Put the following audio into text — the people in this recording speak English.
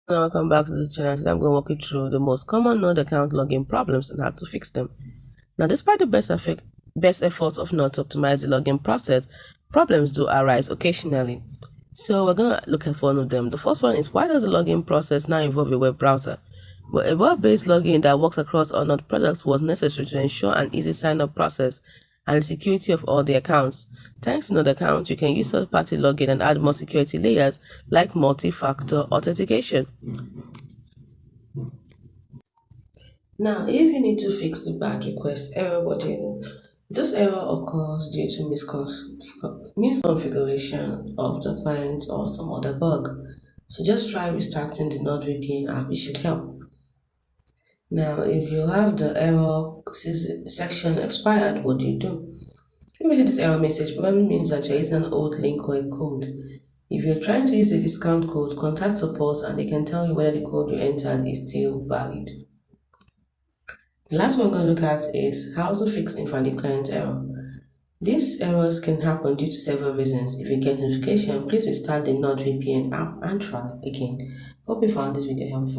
Now welcome back to the channel. Today I'm going to walk you through the most common node account login problems and how to fix them. Now, despite the best efforts of Node to optimize the login process, problems do arise occasionally. So we're going to look at one of them. The first one is, why does the login process now involve a web browser? Well, a web-based login that works across all Node products was necessary to ensure an easy sign-up process and the security of all the accounts. Thanks to Node account, you can use third-party login and add more security layers like multi-factor authentication. Now, if you need to fix the bad request error, what do you do? This error occurs due to misconfiguration of the client or some other bug. So just try restarting the NordVPN app, it should help. Now, if you have the error section expired, what do you do? If you see this error message, probably means that you're using an old link or a code. If you're trying to use a discount code, contact support and they can tell you whether the code you entered is still valid. The last one we're going to look at is how to fix invalid client error. These errors can happen due to several reasons. If you get notification, please restart the NordVPN app and try again. Hope you found this video helpful.